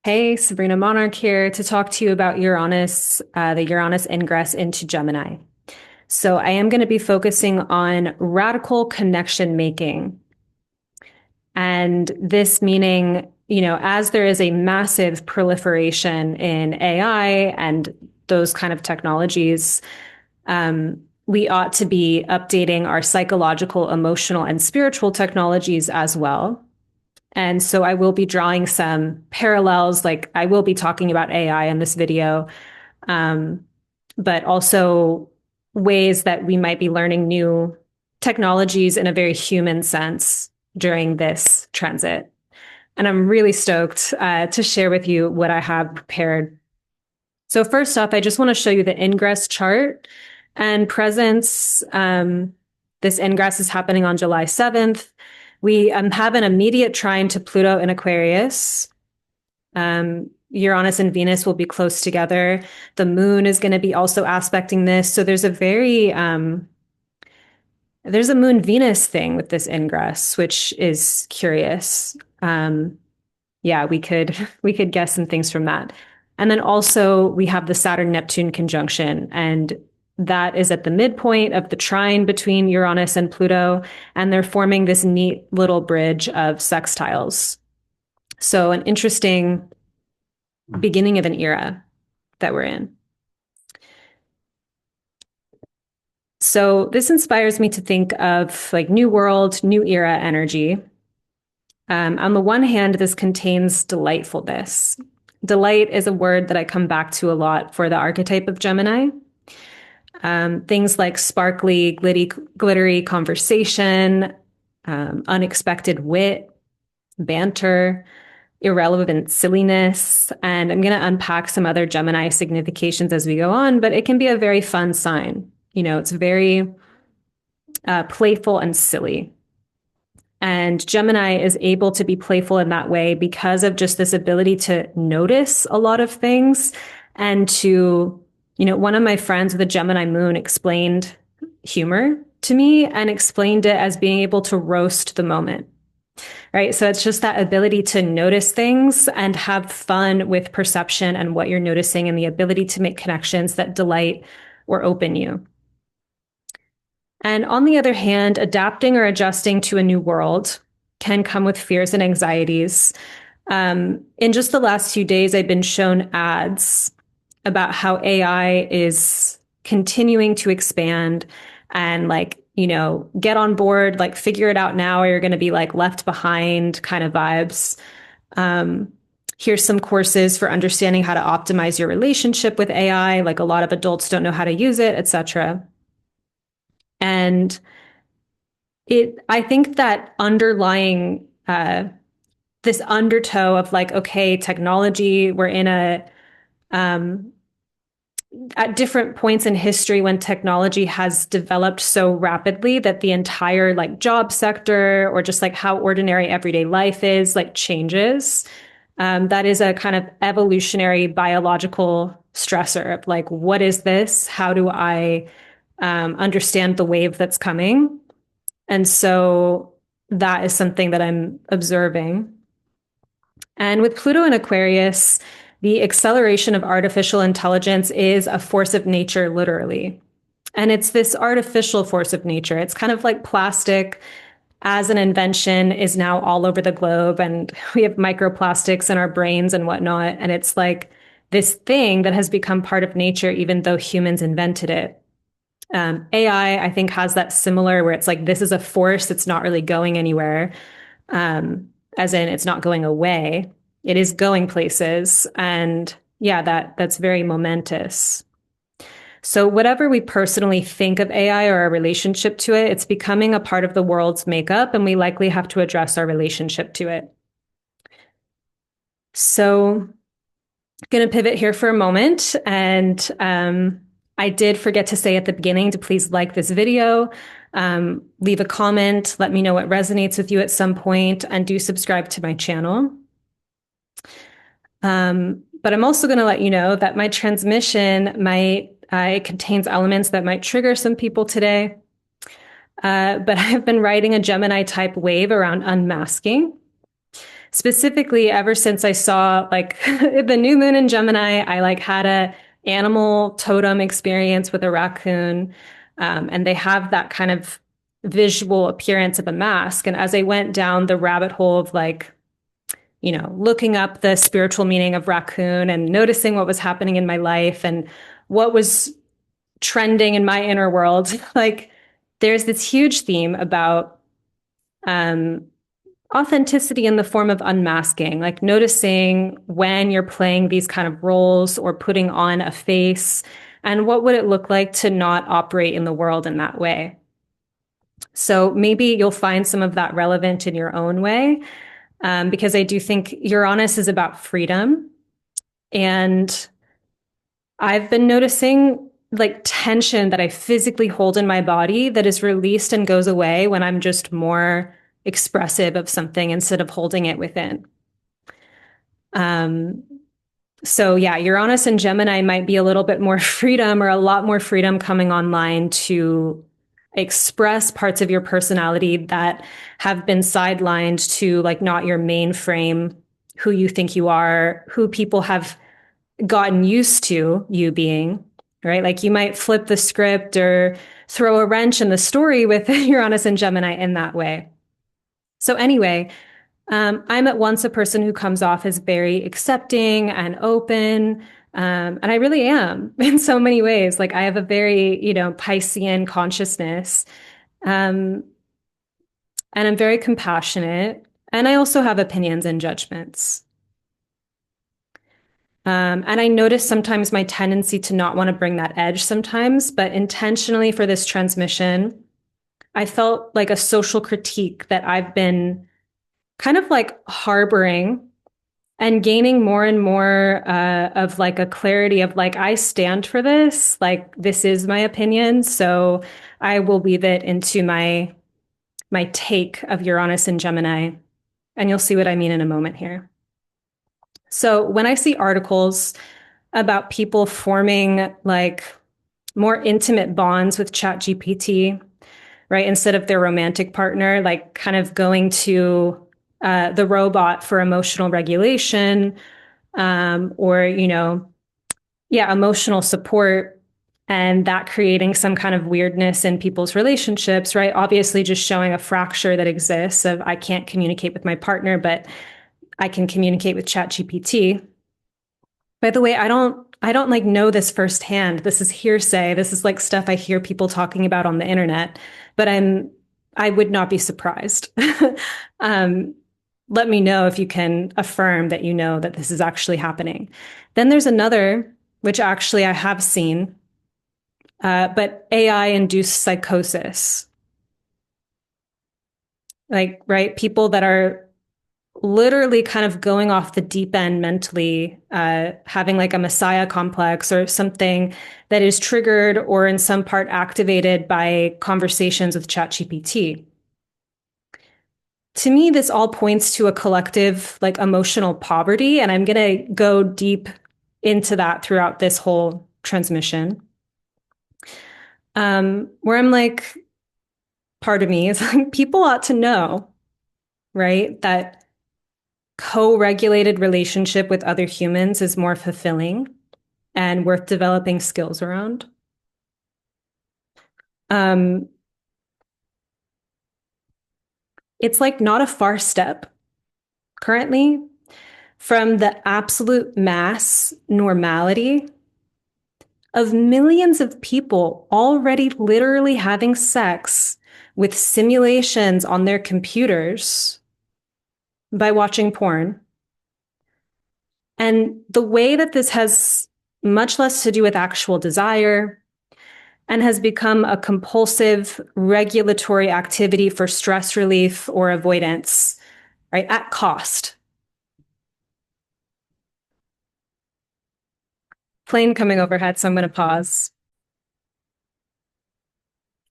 Hey, Sabrina Monarch here to talk to you about Uranus, the Uranus ingress into Gemini. So, I am going to be focusing on radical connection making. And this meaning, as there is a massive proliferation in AI and those kind of technologies, we ought to be updating our psychological, emotional, and spiritual technologies as well. And so I will be drawing some parallels, like I will be talking about AI in this video, um, but also ways that we might be learning new technologies in a very human sense during this transit. And I'm really stoked to share with you what I have prepared. So first off, I just want to show you the ingress chart and presence. This ingress is happening on July 7th. We have an immediate trine to Pluto in Aquarius. Uranus and Venus will be close together. The moon is going to be also aspecting this. So there's a moon Venus thing with this ingress, which is curious. Yeah, we could guess some things from that. And then also we have the Saturn Neptune conjunction, and that is at the midpoint of the trine between Uranus and Pluto, and they're forming this neat little bridge of sextiles. So an interesting beginning of an era that we're in. So this inspires me to think of like new world, new era energy. On the one hand, this contains delightfulness. Delight is a word that I come back to a lot for the archetype of Gemini. Things like sparkly, glittery conversation, unexpected wit, banter, irrelevant silliness. And I'm going to unpack some other Gemini significations as we go on, but it can be a very fun sign. It's very playful and silly. And Gemini is able to be playful in that way because of just this ability to notice a lot of things and to, one of my friends with a Gemini moon explained humor to me and explained it as being able to roast the moment. Right. So it's just that ability to notice things and have fun with perception and what you're noticing and the ability to make connections that delight or open you. And on the other hand, adapting or adjusting to a new world can come with fears and anxieties. In just the last few days, I've been shown ads about how AI is continuing to expand and get on board, like figure it out now or you're going to be like left behind kind of vibes. Here's some courses for understanding how to optimize your relationship with AI. Like a lot of adults don't know how to use it, etc. And I think that underlying this undertow of like, okay, technology, we're in at different points in history when technology has developed so rapidly that the entire like job sector or just like how ordinary everyday life is like changes. That is a kind of evolutionary biological stressor of like, what is this? How do I understand the wave that's coming? And so that is something that I'm observing. And with Pluto in Aquarius, the acceleration of artificial intelligence is a force of nature, literally. And it's this artificial force of nature. It's kind of like plastic as an invention is now all over the globe. And we have microplastics in our brains and whatnot. And it's like this thing that has become part of nature, even though humans invented it. AI, I think, has that similar where it's like, this is a force that's not really going anywhere, as in it's not going away. It is going places. And yeah, that's very momentous. So whatever we personally think of AI or our relationship to it, it's becoming a part of the world's makeup, and we likely have to address our relationship to it. So I'm going to pivot here for a moment. And I did forget to say at the beginning to please like this video, leave a comment, let me know what resonates with you at some point, and do subscribe to my channel. But I'm also going to let you know that my transmission it contains elements that might trigger some people today. But I've been writing a Gemini type wave around unmasking. Specifically, ever since I saw like the new moon in Gemini, I like had a animal totem experience with a raccoon. And they have that kind of visual appearance of a mask. And as I went down the rabbit hole of like, looking up the spiritual meaning of raccoon and noticing what was happening in my life and what was trending in my inner world, like there's this huge theme about um, authenticity in the form of unmasking, like noticing when you're playing these kind of roles or putting on a face, and what would it look like to not operate in the world in that way. So maybe you'll find some of that relevant in your own way, because I do think Uranus is about freedom. And I've been noticing like tension that I physically hold in my body that is released and goes away when I'm just more expressive of something instead of holding it within. Um, so yeah, Uranus and Gemini might be a little bit more freedom or a lot more freedom coming online to express parts of your personality that have been sidelined to like not your mainframe, who you think you are, who people have gotten used to you being, right? Like you might flip the script or throw a wrench in the story with Uranus and Gemini in that way. So, anyway, I'm at once a person who comes off as very accepting and open. And I really am in so many ways. Like I have a very, Piscean consciousness. Um, and I'm very compassionate. And I also have opinions and judgments. And I notice sometimes my tendency to not want to bring that edge sometimes, but intentionally for this transmission, I felt like a social critique that I've been kind of like harboring and gaining more and more of like a clarity of like, I stand for this, like this is my opinion. So I will weave it into my take of Uranus and Gemini. And you'll see what I mean in a moment here. So when I see articles about people forming like more intimate bonds with ChatGPT, right? Instead of their romantic partner, like kind of going to the robot for emotional regulation, or, yeah, emotional support, and that creating some kind of weirdness in people's relationships, right? Obviously, just showing a fracture that exists of I can't communicate with my partner, but I can communicate with ChatGPT. By the way, I don't like know this firsthand. This is hearsay. This is like stuff I hear people talking about on the internet, but I would not be surprised. um, Let me know if you can affirm that you know that this is actually happening. Then there's another, which actually I have seen, but AI induced psychosis. Like, right, people that are literally kind of going off the deep end mentally, having like a messiah complex or something that is triggered or in some part activated by conversations with ChatGPT. To me, this all points to a collective like emotional poverty, and I'm going to go deep into that throughout this whole transmission. Where I'm like, part of me is like, people ought to know, right, that co-regulated relationship with other humans is more fulfilling and worth developing skills around. Um, it's like not a far step currently from the absolute mass normality of millions of people already literally having sex with simulations on their computers by watching porn. And the way that this has much less to do with actual desire and has become a compulsive regulatory activity for stress relief or avoidance, right, at cost. Plane coming overhead, so I'm going to pause.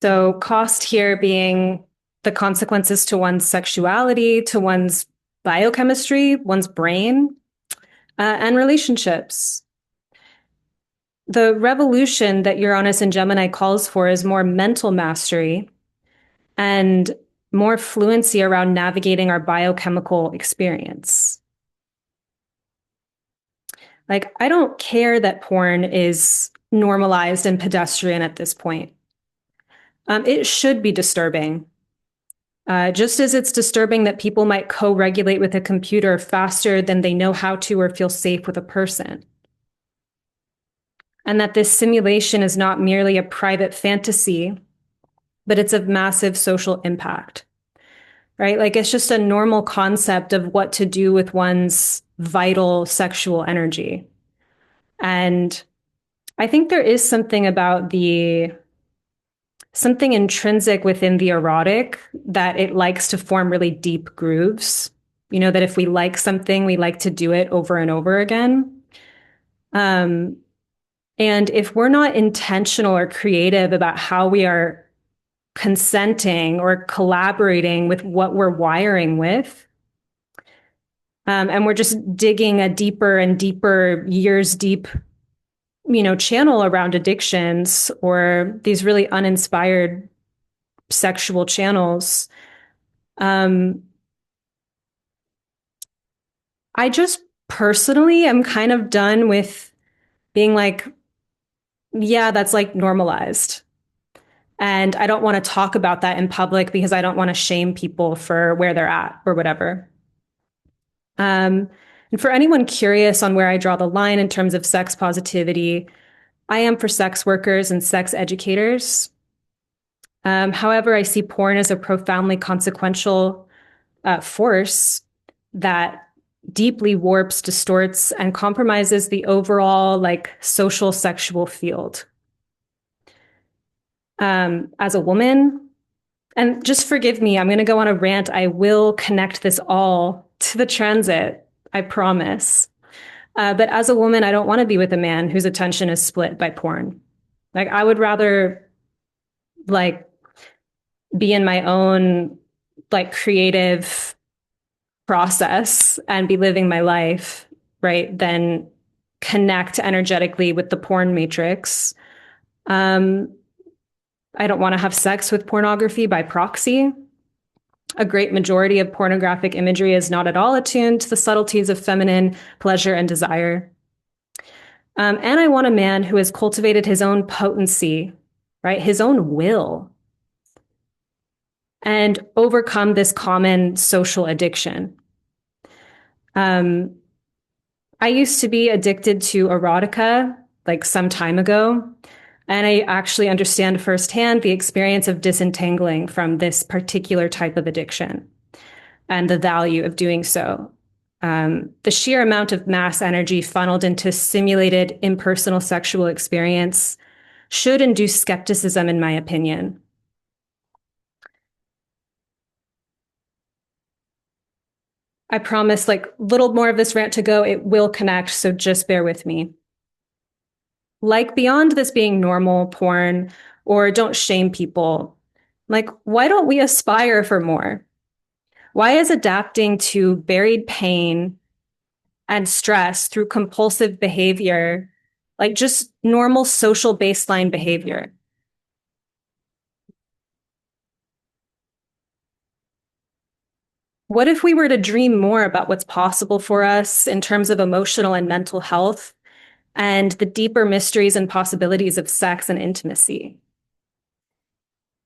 So, cost here being the consequences to one's sexuality, to one's biochemistry, one's brain, and relationships. The revolution that Uranus and Gemini calls for is more mental mastery and more fluency around navigating our biochemical experience. Like, I don't care that porn is normalized and pedestrian at this point. It should be disturbing. Just as it's disturbing that people might co-regulate with a computer faster than they know how to or feel safe with a person. And that this simulation is not merely a private fantasy, but it's of massive social impact, right? Like it's just a normal concept of what to do with one's vital sexual energy. And I think there is something about something intrinsic within the erotic that it likes to form really deep grooves. You know, that if we like something, we like to do it over and over again. Um, and if we're not intentional or creative about how we are consenting or collaborating with what we're wiring with, and we're just digging a deeper and deeper, years deep, channel around addictions or these really uninspired sexual channels. I just personally am kind of done with being like, yeah, that's like normalized. And I don't want to talk about that in public because I don't want to shame people for where they're at or whatever. And for anyone curious on where I draw the line in terms of sex positivity, I am for sex workers and sex educators. However, I see porn as a profoundly consequential force that deeply warps, distorts, and compromises the overall like social sexual field. As a woman, and just forgive me, I'm going to go on a rant. I will connect this all to the transit, I promise. But as a woman, I don't want to be with a man whose attention is split by porn. Like I would rather like be in my own like creative process and be living my life, right? Than connect energetically with the porn matrix. I don't want to have sex with pornography by proxy. A great majority of pornographic imagery is not at all attuned to the subtleties of feminine pleasure and desire. And I want a man who has cultivated his own potency, right? His own will, and overcome this common social addiction. I used to be addicted to erotica like some time ago, and I actually understand firsthand the experience of disentangling from this particular type of addiction and the value of doing so. The sheer amount of mass energy funneled into simulated impersonal sexual experience should induce skepticism, in my opinion. I promise, like, little more of this rant to go. It will connect, so just bear with me. Like, beyond this being normal porn or don't shame people, like, why don't we aspire for more? Why is adapting to buried pain and stress through compulsive behavior like just normal social baseline behavior? What if we were to dream more about what's possible for us in terms of emotional and mental health and the deeper mysteries and possibilities of sex and intimacy?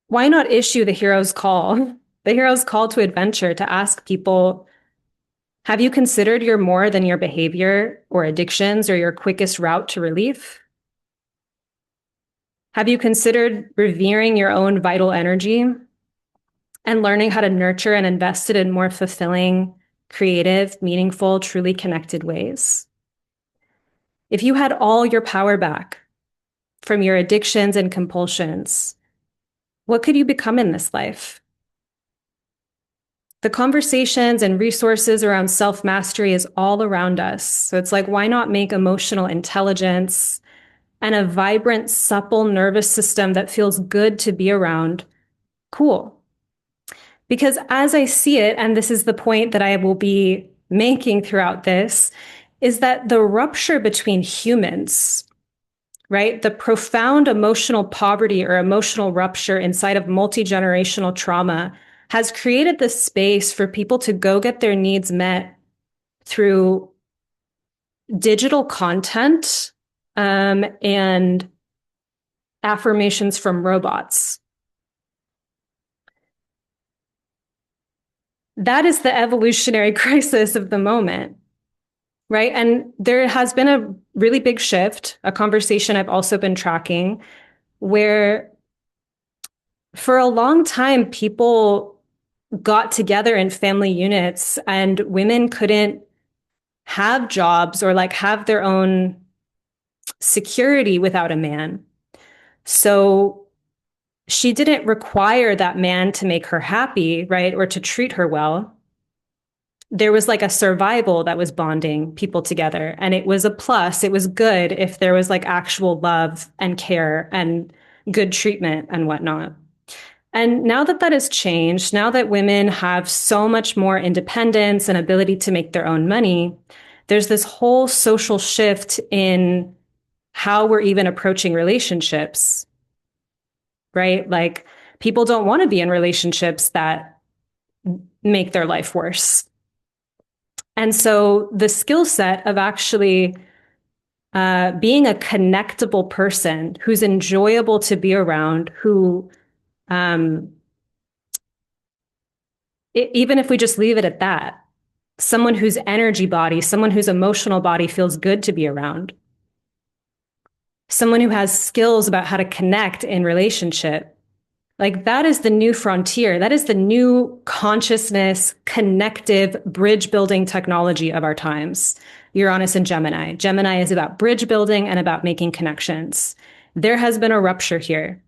Why not issue the hero's call, the hero's call to adventure, to ask people, have you considered you're more than your behavior or addictions or your quickest route to relief? Have you considered revering your own vital energy and learning how to nurture and invest it in more fulfilling, creative, meaningful, truly connected ways? If you had all your power back from your addictions and compulsions, what could you become in this life? The conversations and resources around self-mastery is all around us. So it's like, why not make emotional intelligence and a vibrant, supple nervous system that feels good to be around cool? Because as I see it, and this is the point that I will be making throughout this, is that the rupture between humans, right? The profound emotional poverty or emotional rupture inside of multi-generational trauma has created this space for people to go get their needs met through digital content and affirmations from robots. That is the evolutionary crisis of the moment, right? And there has been a really big shift, a conversation I've also been tracking, where for a long time, people got together in family units and women couldn't have jobs or like have their own security without a man. So she didn't require that man to make her happy, right? Or to treat her well. There was like a survival that was bonding people together. And it was a plus. It was good if there was like actual love and care and good treatment and whatnot. And now that that has changed, now that women have so much more independence and ability to make their own money, there's this whole social shift in how we're even approaching relationships, right? Like people don't want to be in relationships that make their life worse. And so the skill set of actually being a connectable person who's enjoyable to be around, who um, even if we just leave it at that, someone whose energy body, someone whose emotional body feels good to be around, someone who has skills about how to connect in relationship. Like that is the new frontier. That is the new consciousness, connective, bridge building technology of our times. Uranus and Gemini. Gemini is about bridge building and about making connections. There has been a rupture here.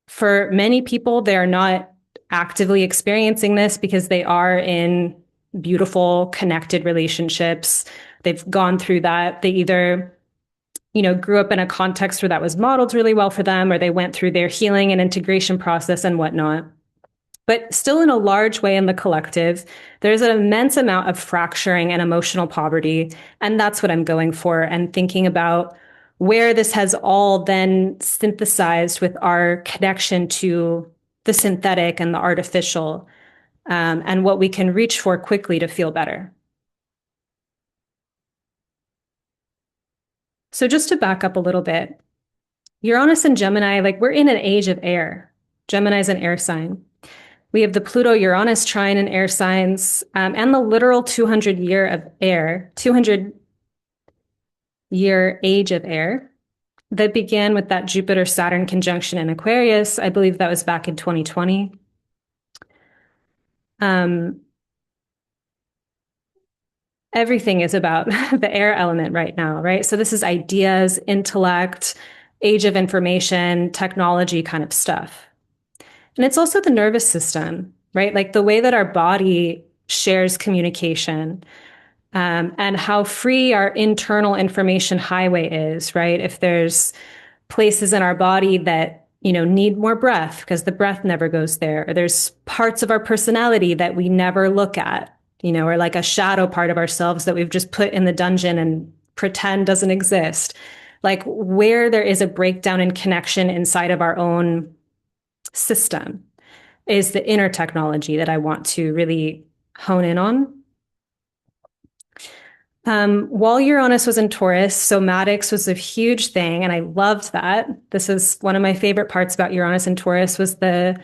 For many people, they are not actively experiencing this because they are in beautiful, connected relationships. They've gone through that. They either, grew up in a context where that was modeled really well for them, or they went through their healing and integration process and whatnot. But still, in a large way in the collective, there's an immense amount of fracturing and emotional poverty. And that's what I'm going for and thinking about where this has all then synthesized with our connection to the synthetic and the artificial, and what we can reach for quickly to feel better. So just to back up a little bit, Uranus and Gemini, like we're in an age of air. Gemini is an air sign. We have the Pluto-Uranus trine in air signs, and the literal 200-year of air, 200-year age of air that began with that Jupiter-Saturn conjunction in Aquarius. I believe that was back in 2020. Everything is about the air element right now, right? So this is ideas, intellect, age of information, technology kind of stuff. And it's also the nervous system, right? Like the way that our body shares communication, and how free our internal information highway is, right? If there's places in our body that, need more breath because the breath never goes there, or there's parts of our personality that we never look at, or like a shadow part of ourselves that we've just put in the dungeon and pretend doesn't exist. Like where there is a breakdown in connection inside of our own system is the inner technology that I want to really hone in on. While Uranus was in Taurus, somatics was a huge thing, and I loved that. This is one of my favorite parts about Uranus and Taurus was the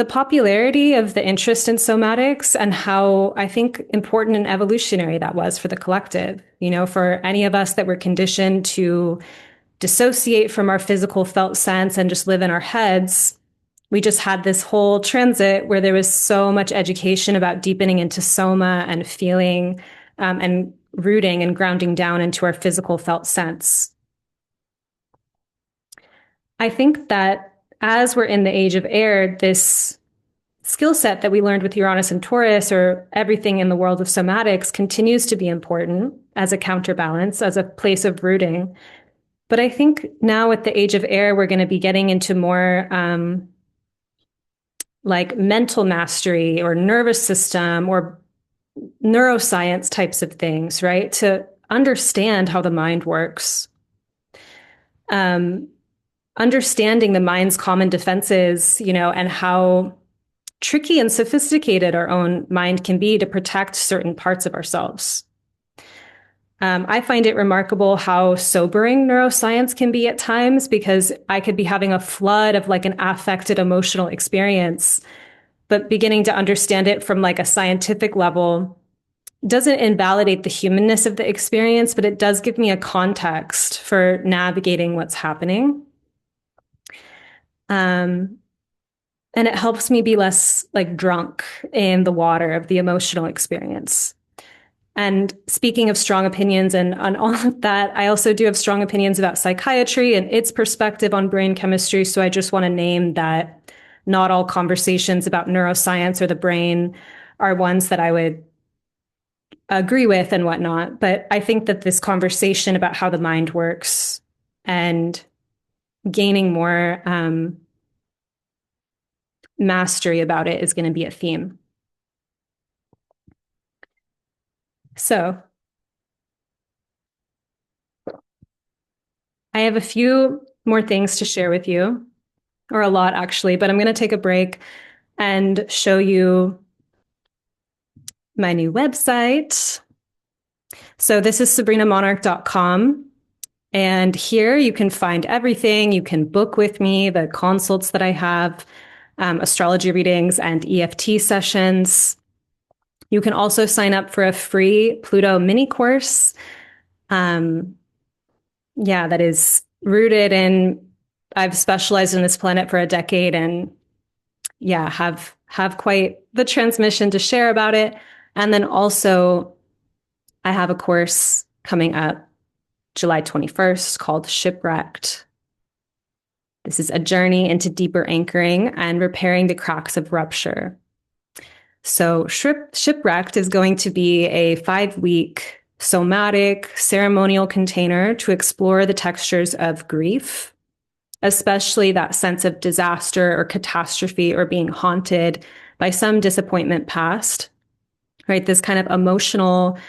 popularity of the interest in somatics and how I think important and evolutionary that was for the collective. For any of us that were conditioned to dissociate from our physical felt sense and just live in our heads, we just had this whole transit where there was so much education about deepening into soma and feeling, and rooting and grounding down into our physical felt sense. I think that as we're in the age of air, this skill set that we learned with Uranus and Taurus, or everything in the world of somatics, continues to be important as a counterbalance, as a place of rooting. But I think now with the age of air, we're going to be getting into more like mental mastery or nervous system or neuroscience types of things, right? To understand how the mind works. Um, Understanding the mind's common defenses, and how tricky and sophisticated our own mind can be to protect certain parts of ourselves. I find it remarkable how sobering neuroscience can be at times because I could be having a flood of like an affected emotional experience, but beginning to understand it from like a scientific level doesn't invalidate the humanness of the experience, but it does give me a context for navigating what's happening. Um, and it helps me be less like drunk in the water of the emotional experience. And speaking of strong opinions and on all of that, I also do have strong opinions about psychiatry and its perspective on brain chemistry. So I just want to name that not all conversations about neuroscience or the brain are ones that I would agree with and whatnot. But I think that this conversation about how the mind works and gaining more mastery about it is going to be a theme. So I have a few more things to share with you, or a lot actually, but I'm going to take a break and show you my new website. So this is sabrinamonarch.com. And here you can find everything. You can book with me, the consults that I have, astrology readings, and EFT sessions. You can also sign up for a free Pluto mini course. That is rooted in, I've specialized in this planet for a decade and have quite the transmission to share about it. And then also I have a course coming up July 21st called Shipwrecked. This is a journey into deeper anchoring and repairing the cracks of rupture. So Shipwrecked is going to be a 5-week somatic ceremonial container to explore the textures of grief, especially that sense of disaster or catastrophe or being haunted by some disappointment past, right? This kind of emotional,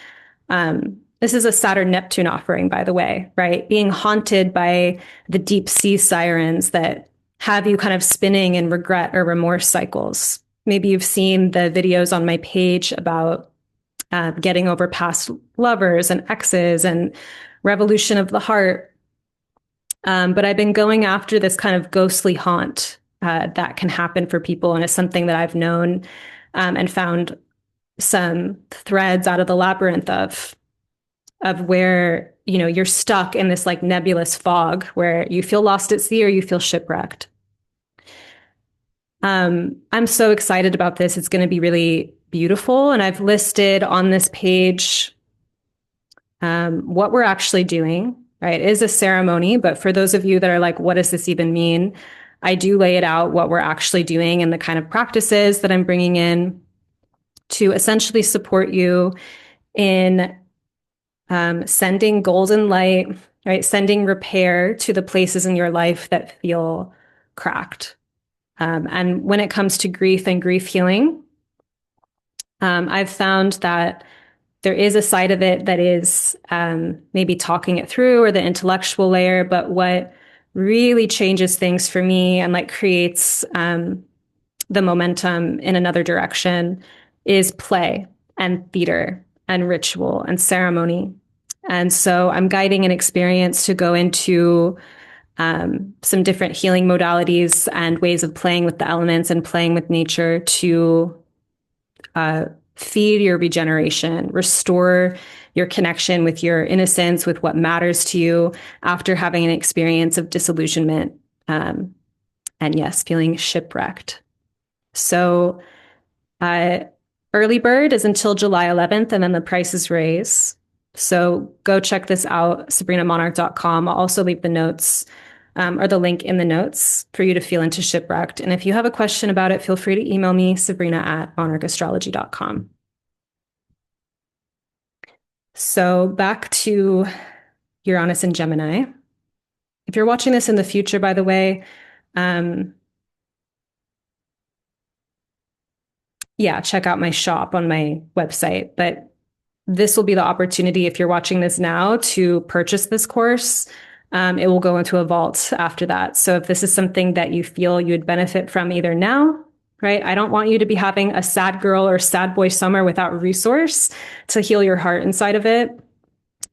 this is a Saturn Neptune offering, by the way, right? Being haunted by the deep sea sirens that have you kind of spinning in regret or remorse cycles. Maybe you've seen the videos on my page about getting over past lovers and exes and revolution of the heart. But I've been going after this kind of ghostly haunt that can happen for people. And it's something that I've known and found some threads out of the labyrinth of where, you're stuck in this like nebulous fog where you feel lost at sea or you feel shipwrecked. I'm so excited about this. It's going to be really beautiful. And I've listed on this page what we're actually doing, right? It is a ceremony, but for those of you that are like, what does this even mean? I do lay it out what we're actually doing and the kind of practices that I'm bringing in to essentially support you in sending golden light, right? Sending repair to the places in your life that feel cracked. And when it comes to grief and grief healing, I've found that there is a side of it that is maybe talking it through or the intellectual layer, but what really changes things for me and like creates the momentum in another direction is play and theater and ritual and ceremony. And so I'm guiding an experience to go into some different healing modalities and ways of playing with the elements and playing with nature to feed your regeneration, restore your connection with your innocence, with what matters to you after having an experience of disillusionment. And yes, feeling shipwrecked. So early bird is until July 11th, and then the prices raise. So go check this out, sabrinamonarch.com. I'll also leave the notes or the link in the notes for you to feel into Shipwrecked. And if you have a question about it, feel free to email me, sabrina@monarchastrology.com. So back to Uranus and Gemini. If you're watching this in the future, by the way, check out my shop on my website. But this will be the opportunity if you're watching this now to purchase this course. It will go into a vault after that. So if this is something that you feel you would benefit from either now, right? I don't want you to be having a sad girl or sad boy summer without resource to heal your heart inside of it.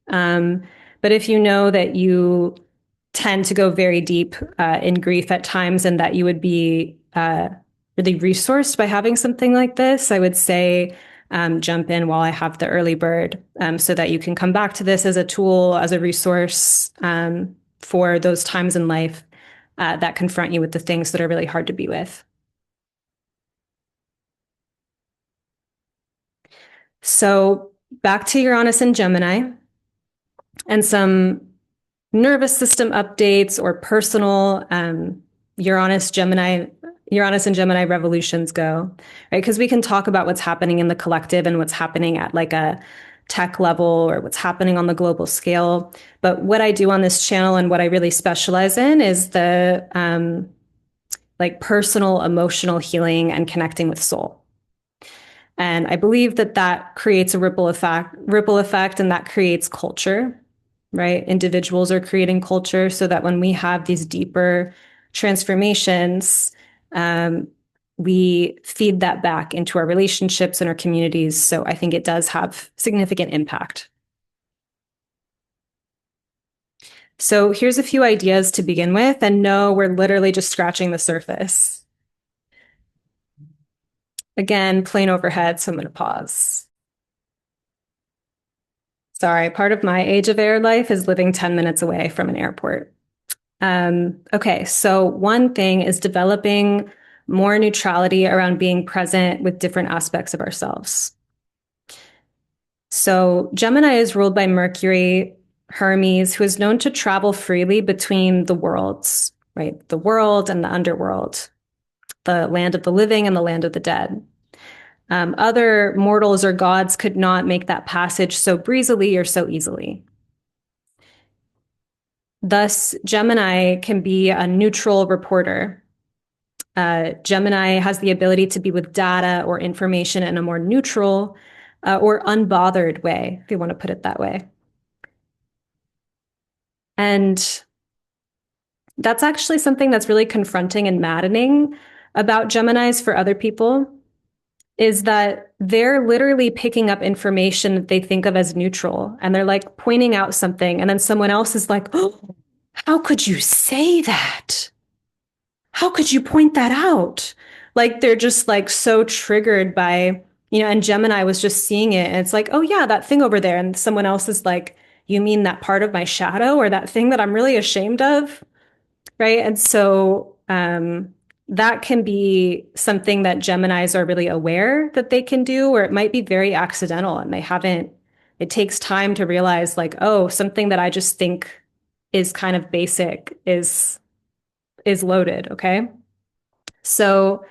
But if you know that you tend to go very deep in grief at times and that you would be really resourced by having something like this, I would say jump in while I have the early bird so that you can come back to this as a tool, as a resource for those times in life that confront you with the things that are really hard to be with. So back to Uranus and Gemini and some nervous system updates or personal Uranus and Gemini revolutions go, right? Because we can talk about what's happening in the collective and what's happening at like a tech level or what's happening on the global scale. But what I do on this channel and what I really specialize in is the like personal emotional healing and connecting with soul. And I believe that that creates a ripple effect, and that creates culture, right? Individuals are creating culture so that when we have these deeper transformations, we feed that back into our relationships and our communities. So I think it does have significant impact. So here's a few ideas to begin with. And no, we're literally just scratching the surface. Again, plane overhead, so I'm going to pause. Sorry, part of my age of air life is living 10 minutes away from an airport. Okay, so one thing is developing more neutrality around being present with different aspects of ourselves. So Gemini is ruled by Mercury, Hermes, who is known to travel freely between the worlds, right? The world and the underworld, the land of the living and the land of the dead. Other mortals or gods could not make that passage so breezily or so easily. Thus, Gemini can be a neutral reporter. Gemini has the ability to be with data or information in a more neutral or unbothered way, if you want to put it that way. And that's actually something that's really confronting and maddening about Geminis for other people, is that they're literally picking up information that they think of as neutral. And they're like pointing out something. And then someone else is like, oh, how could you say that? How could you point that out? Like they're just like so triggered by, and Gemini was just seeing it. And it's like, oh yeah, that thing over there. And someone else is like, you mean that part of my shadow or that thing that I'm really ashamed of? Right. And so that can be something that Geminis are really aware that they can do, or it might be very accidental and it takes time to realize like, oh, something that I just think is kind of basic is loaded. Okay. So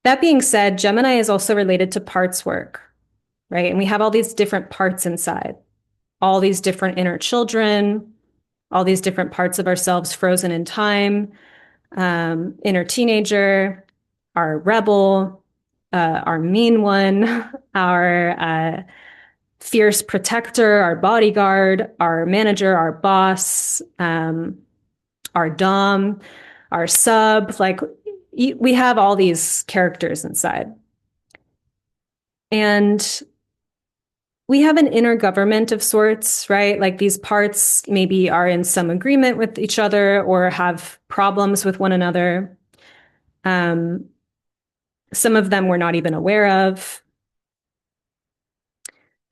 that being said, Gemini is also related to parts work, right? And we have all these different parts inside, all these different inner children, all these different parts of ourselves frozen in time, inner teenager, our rebel, our mean one, our fierce protector, our bodyguard, our manager, our boss, our dom, our sub. Like we have all these characters inside. And we have an inner government of sorts, right? Like these parts maybe are in some agreement with each other or have problems with one another. Some of them we're not even aware of.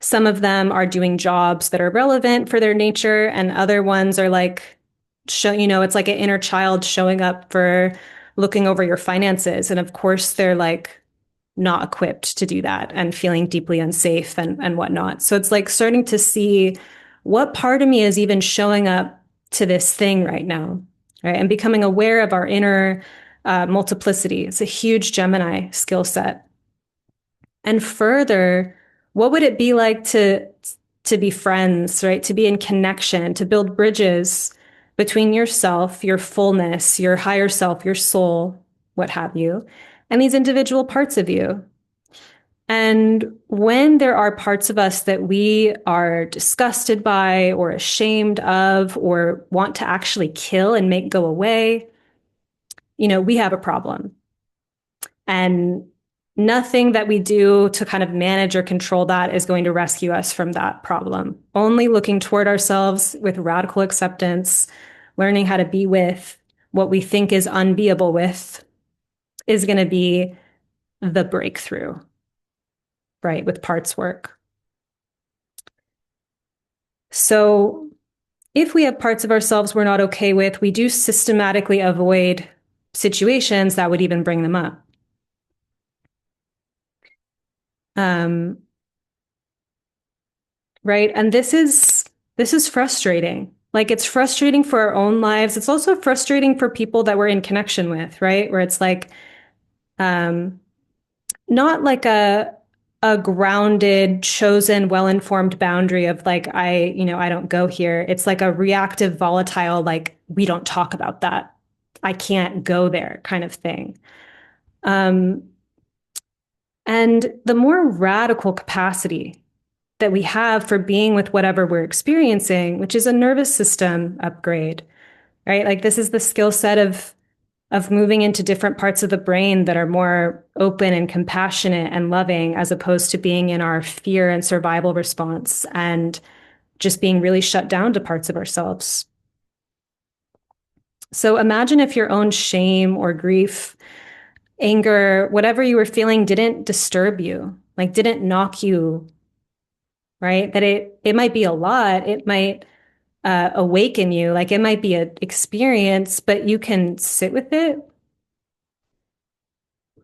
Some of them are doing jobs that are relevant for their nature, and other ones are like, it's like an inner child showing up for looking over your finances. And of course, they're like not equipped to do that and feeling deeply unsafe and whatnot. So it's like starting to see what part of me is even showing up to this thing right now, right? And becoming aware of our inner multiplicity. It's a huge Gemini skill set. And further, what would it be like to be friends, right? To be in connection, to build bridges between yourself, your fullness, your higher self, your soul, what have you, and these individual parts of you. And when there are parts of us that we are disgusted by or ashamed of or want to actually kill and make go away, we have a problem. And nothing that we do to kind of manage or control that is going to rescue us from that problem. Only looking toward ourselves with radical acceptance, learning how to be with what we think is unbeable with, is going to be the breakthrough, right? With parts work. So if we have parts of ourselves we're not okay with, we do systematically avoid situations that would even bring them up. Um, right? And this is frustrating. Like it's frustrating for our own lives. It's also frustrating for people that we're in connection with, right? Where it's like um, not like a grounded, chosen, well-informed boundary of like I don't go here. It's like a reactive, volatile, like we don't talk about that. I can't go there kind of thing. Um, and the more radical capacity that we have for being with whatever we're experiencing, which is a nervous system upgrade, right? Like this is the skill set of moving into different parts of the brain that are more open and compassionate and loving, as opposed to being in our fear and survival response and just being really shut down to parts of ourselves. So imagine if your own shame or grief, anger, whatever you were feeling didn't disturb you, like didn't knock you, right? That it might be a lot. It might awaken you. Like it might be an experience, but you can sit with it.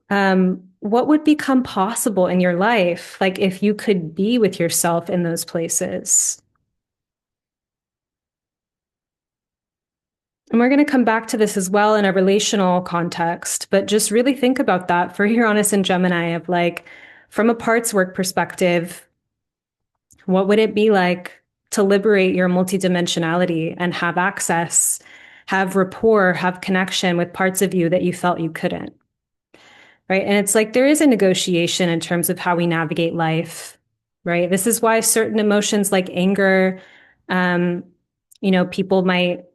What would become possible in your life, like if you could be with yourself in those places? And we're going to come back to this as well in a relational context, but just really think about that for Uranus and Gemini of like, from a parts work perspective, what would it be like to liberate your multidimensionality and have access, have rapport, have connection with parts of you that you felt you couldn't? Right. And it's like there is a negotiation in terms of how we navigate life. Right. This is why certain emotions like anger, um, people might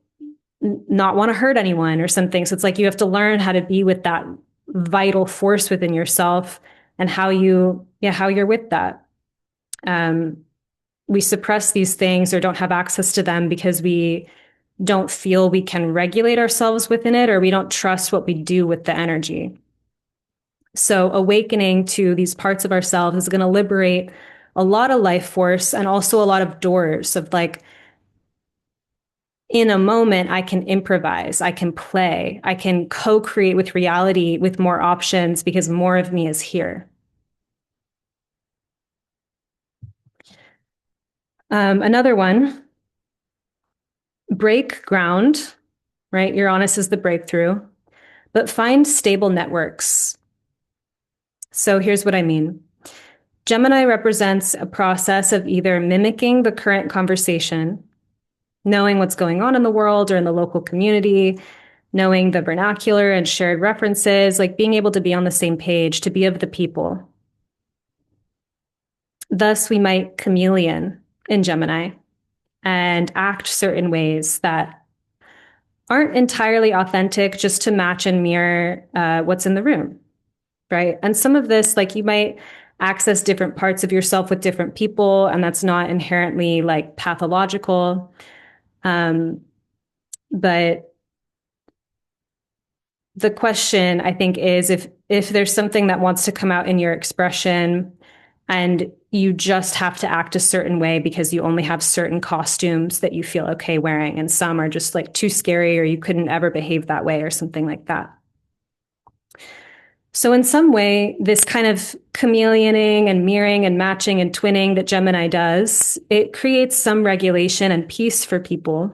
not want to hurt anyone or something. So it's like you have to learn how to be with that vital force within yourself and how you're with that. We suppress these things or don't have access to them because we don't feel we can regulate ourselves within it, or we don't trust what we do with the energy. So awakening to these parts of ourselves is going to liberate a lot of life force and also a lot of doors of like, in a moment, I can improvise, I can play, I can co-create with reality with more options because more of me is here. Another one, break ground, right? Uranus is the breakthrough, but find stable networks. So here's what I mean. Gemini represents a process of either mimicking the current conversation, knowing what's going on in the world or in the local community, knowing the vernacular and shared references, like being able to be on the same page, to be of the people. Thus, we might chameleon in Gemini and act certain ways that aren't entirely authentic just to match and mirror what's in the room, right? And some of this, like you might access different parts of yourself with different people, and that's not inherently like pathological. But the question, I think, is if there's something that wants to come out in your expression and you just have to act a certain way because you only have certain costumes that you feel okay wearing, and some are just like too scary or you couldn't ever behave that way or something like that. So in some way, this kind of chameleoning and mirroring and matching and twinning that Gemini does, it creates some regulation and peace for people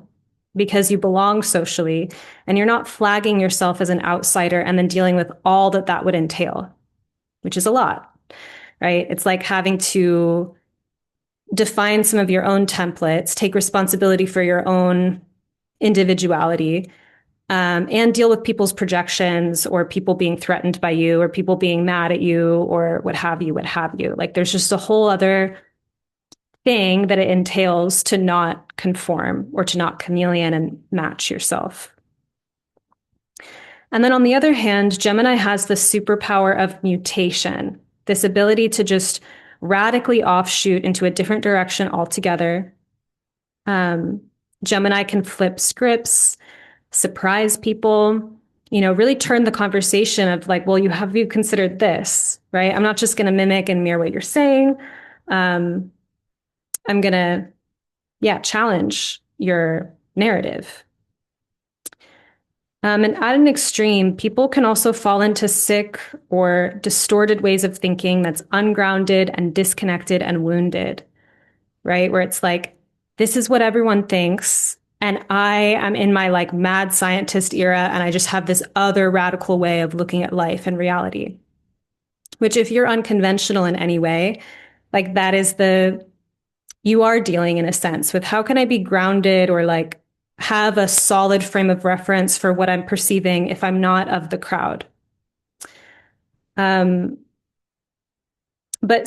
because you belong socially and you're not flagging yourself as an outsider and then dealing with all that that would entail, which is a lot, right? It's like having to define some of your own templates, take responsibility for your own individuality, and deal with people's projections or people being threatened by you or people being mad at you or what have you, what have you. Like there's just a whole other thing that it entails to not conform or to not chameleon and match yourself. And then on the other hand, Gemini has the superpower of mutation, this ability to just radically offshoot into a different direction altogether. Gemini can flip scripts, surprise people, really turn the conversation of like, well, have you considered this, right? I'm not just going to mimic and mirror what you're saying. I'm going to, challenge your narrative. And at an extreme, people can also fall into sick or distorted ways of thinking that's ungrounded and disconnected and wounded, right? Where it's like, this is what everyone thinks. And I am in my like mad scientist era, and I just have this other radical way of looking at life and reality. Which, if you're unconventional in any way, like that is you are dealing in a sense with how can I be grounded or like have a solid frame of reference for what I'm perceiving if I'm not of the crowd. But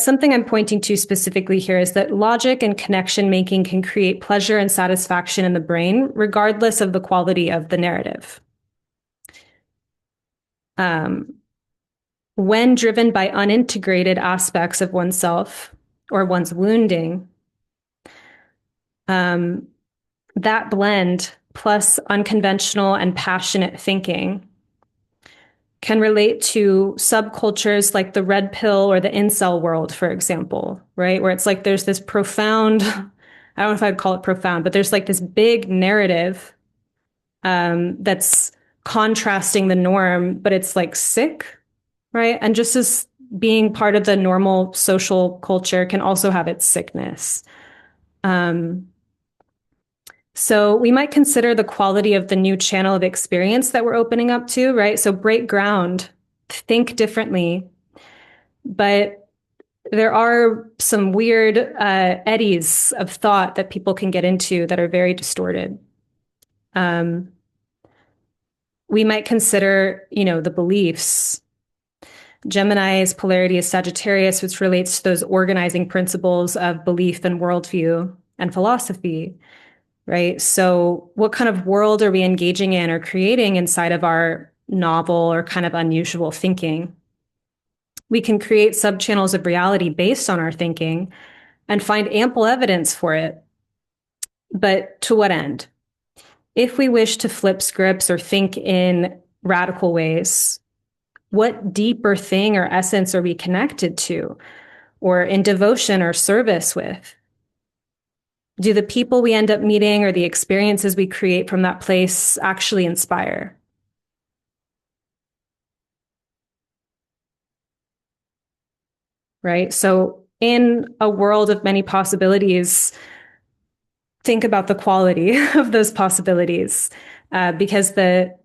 something I'm pointing to specifically here is that logic and connection making can create pleasure and satisfaction in the brain, regardless of the quality of the narrative. When driven by unintegrated aspects of oneself or one's wounding, that blend plus unconventional and passionate thinking can relate to subcultures like the red pill or the incel world, for example, right? Where it's like there's this profound, I don't know if I'd call it profound, but there's like this big narrative that's contrasting the norm, but it's like sick, right? And just as being part of the normal social culture can also have its sickness. So we might consider the quality of the new channel of experience that we're opening up to, right? So break ground, think differently. But there are some weird eddies of thought that people can get into that are very distorted. We might consider, the beliefs. Gemini's polarity is Sagittarius, which relates to those organizing principles of belief and worldview and philosophy. Right? So what kind of world are we engaging in or creating inside of our novel or kind of unusual thinking? We can create subchannels of reality based on our thinking and find ample evidence for it. But to what end? If we wish to flip scripts or think in radical ways, what deeper thing or essence are we connected to or in devotion or service with? Do the people we end up meeting or the experiences we create from that place actually inspire? Right? So in a world of many possibilities, think about the quality of those possibilities. Because the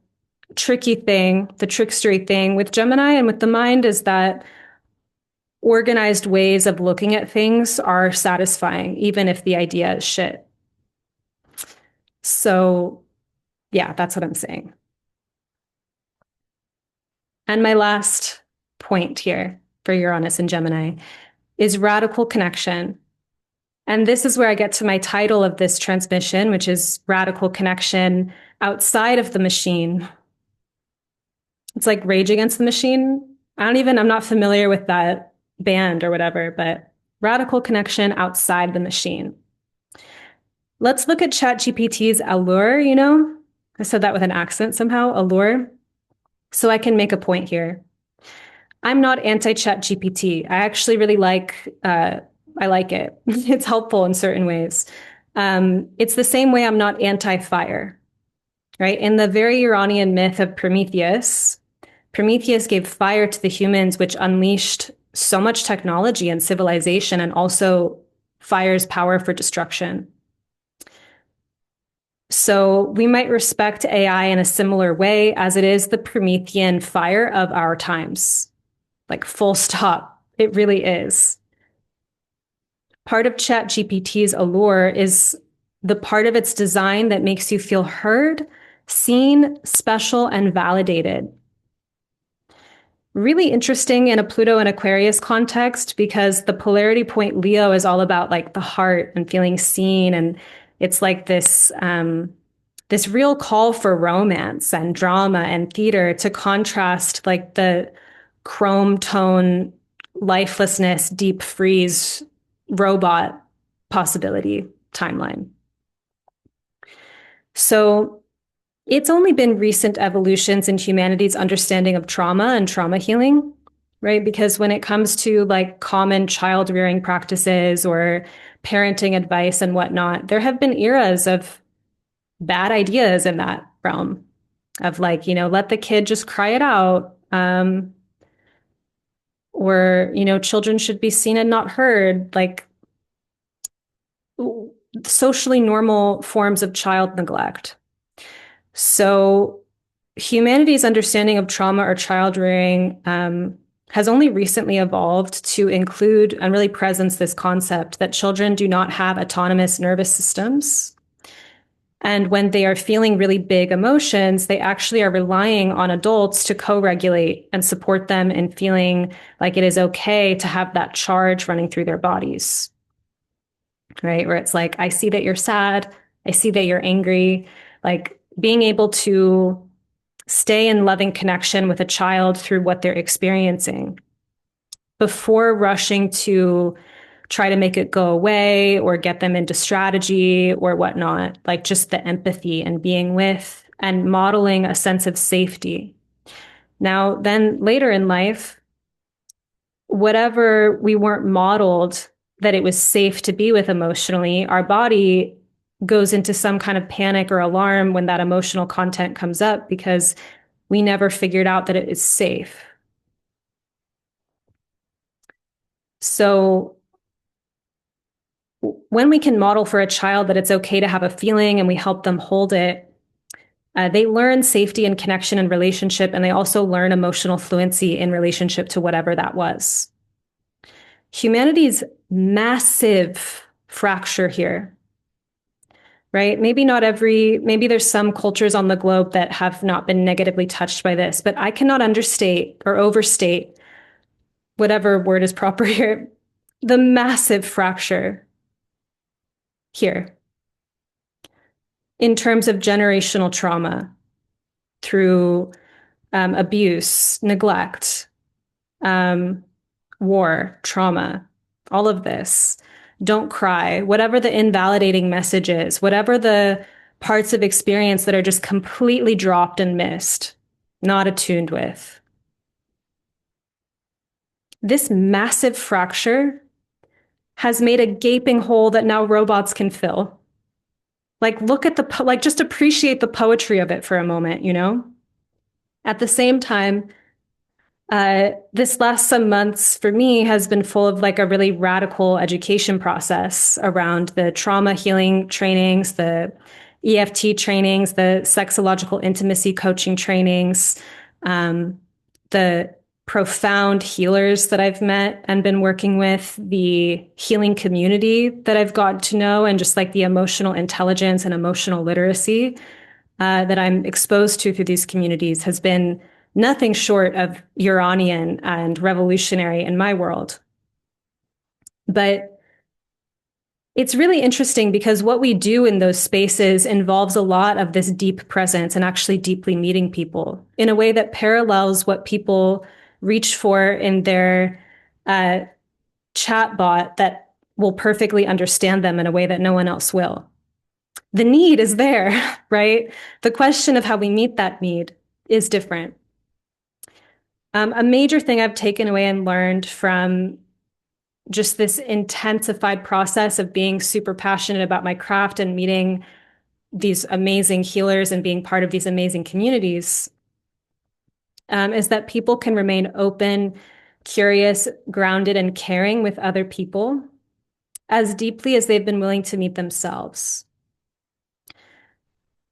tricky thing, the trickstery thing with Gemini and with the mind is that organized ways of looking at things are satisfying, even if the idea is shit. So, yeah, that's what I'm saying. And my last point here for Uranus and Gemini is radical connection. And this is where I get to my title of this transmission, which is Radical Connection Outside of the Machine. It's like Rage Against the Machine. I'm not familiar with that band or whatever, but radical connection outside the machine. Let's look at ChatGPT's allure, I said that with an accent somehow, allure. So I can make a point here. I'm not anti-ChatGPT. I actually really I like it. It's helpful in certain ways. It's the same way I'm not anti-fire, right? In the very Uranian myth of Prometheus, Prometheus gave fire to the humans, which unleashed so much technology and civilization, and also fire's power for destruction. So we might respect AI in a similar way as it is the Promethean fire of our times. Like full stop. It really is. Part of ChatGPT's allure is the part of its design that makes you feel heard, seen, special, and validated. Really interesting in a Pluto and Aquarius context because the polarity point Leo is all about like the heart and feeling seen, and it's like this real call for romance and drama and theater to contrast like the chrome tone, lifelessness, deep freeze robot possibility timeline. So it's only been recent evolutions in humanity's understanding of trauma and trauma healing, right? Because when it comes to like common child rearing practices or parenting advice and whatnot, there have been eras of bad ideas in that realm of like, let the kid just cry it out. Or, children should be seen and not heard, like socially normal forms of child neglect. So humanity's understanding of trauma or child rearing has only recently evolved to include and really presence this concept that children do not have autonomous nervous systems. And when they are feeling really big emotions, they actually are relying on adults to co-regulate and support them in feeling like it is okay to have that charge running through their bodies, right? Where it's like, I see that you're sad. I see that you're angry. Like being able to stay in loving connection with a child through what they're experiencing before rushing to try to make it go away or get them into strategy or whatnot, like just the empathy and being with and modeling a sense of safety. Now, then later in life, whatever we weren't modeled that it was safe to be with emotionally, our body goes into some kind of panic or alarm when that emotional content comes up because we never figured out that it is safe. So when we can model for a child that it's okay to have a feeling and we help them hold it, they learn safety and connection and relationship, and they also learn emotional fluency in relationship to whatever that was. Humanity's massive fracture here, right? Maybe there's some cultures on the globe that have not been negatively touched by this, but I cannot understate or overstate, whatever word is proper here, the massive fracture here in terms of generational trauma through abuse, neglect, war, trauma, all of this. Don't cry, whatever the invalidating message is, whatever the parts of experience that are just completely dropped and missed, not attuned with. This massive fracture has made a gaping hole that now robots can fill. Like, look at just appreciate the poetry of it for a moment, At the same time, this last some months for me has been full of like a really radical education process around the trauma healing trainings, the EFT trainings, the sexological intimacy coaching trainings, the profound healers that I've met and been working with, the healing community that I've gotten to know, and just like the emotional intelligence and emotional literacy that I'm exposed to through these communities has been nothing short of Uranian and revolutionary in my world. But it's really interesting because what we do in those spaces involves a lot of this deep presence and actually deeply meeting people in a way that parallels what people reach for in their chat bot that will perfectly understand them in a way that no one else will. The need is there, right? The question of how we meet that need is different. A major thing I've taken away and learned from just this intensified process of being super passionate about my craft and meeting these amazing healers and being part of these amazing communities is that people can remain open, curious, grounded, and caring with other people as deeply as they've been willing to meet themselves.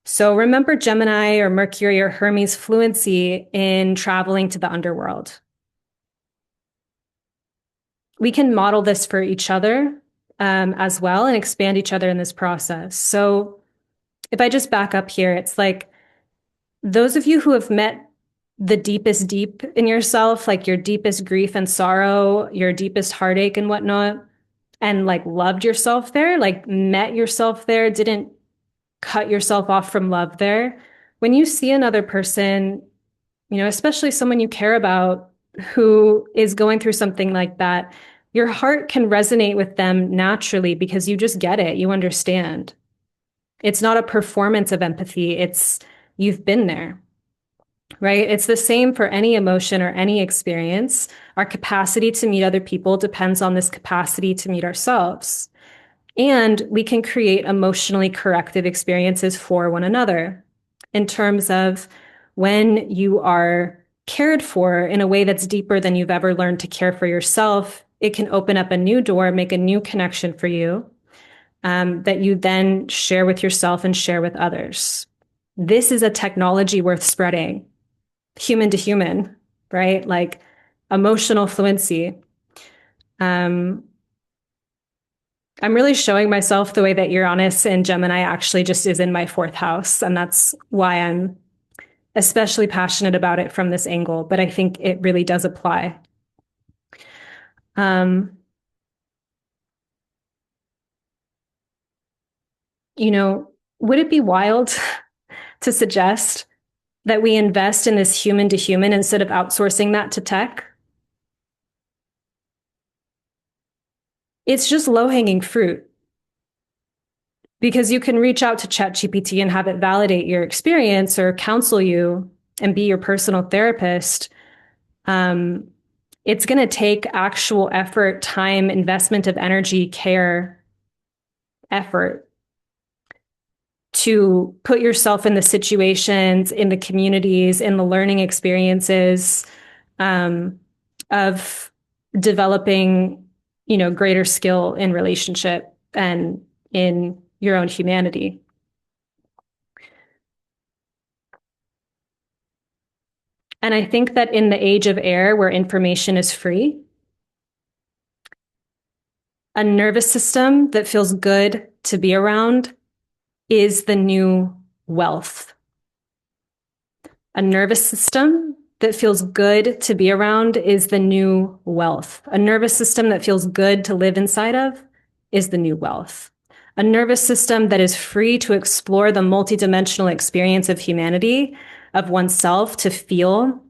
So remember Gemini or Mercury or Hermes fluency in traveling to the underworld. We can model this for each other as well and expand each other in this process. So if I just back up here, it's like those of you who have met the deepest deep in yourself, like your deepest grief and sorrow, your deepest heartache and whatnot, and like loved yourself there, like met yourself there, didn't cut yourself off from love there. When you see another person, especially someone you care about who is going through something like that, your heart can resonate with them naturally because you just get it. You understand. It's not a performance of empathy. It's you've been there, right? It's the same for any emotion or any experience. Our capacity to meet other people depends on this capacity to meet ourselves. And we can create emotionally corrective experiences for one another in terms of when you are cared for in a way that's deeper than you've ever learned to care for yourself. It can open up a new door, make a new connection for you that you then share with yourself and share with others. This is a technology worth spreading, human to human, right? Like emotional fluency. Um, I'm really showing myself the way that Uranus and Gemini actually just is in my fourth house. And that's why I'm especially passionate about it from this angle. But I think it really does apply. Um, would it be wild to suggest that we invest in this human to human instead of outsourcing that to tech? It's just low hanging fruit because you can reach out to ChatGPT and have it validate your experience or counsel you and be your personal therapist. Um, it's going to take actual effort, time, investment of energy, care, effort to put yourself in the situations, in the communities, in the learning experiences of developing, greater skill in relationship and in your own humanity. And I think that in the age of air, where information is free, a nervous system that feels good to be around is the new wealth. A nervous system that feels good to be around is the new wealth. A nervous system that feels good to live inside of is the new wealth. A nervous system that is free to explore the multidimensional experience of humanity, of oneself, to feel,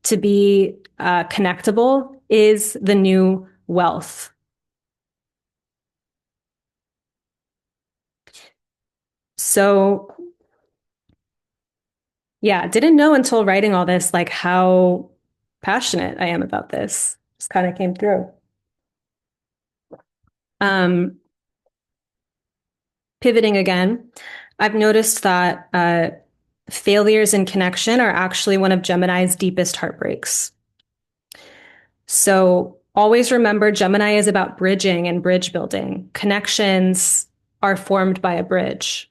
to be connectable, is the new wealth. So, yeah, didn't know until writing all this, like how passionate I am about this. Just kind of came through. Um, Pivoting again, I've noticed that failures in connection are actually one of Gemini's deepest heartbreaks. So always remember Gemini is about bridging and bridge building. Connections are formed by a bridge.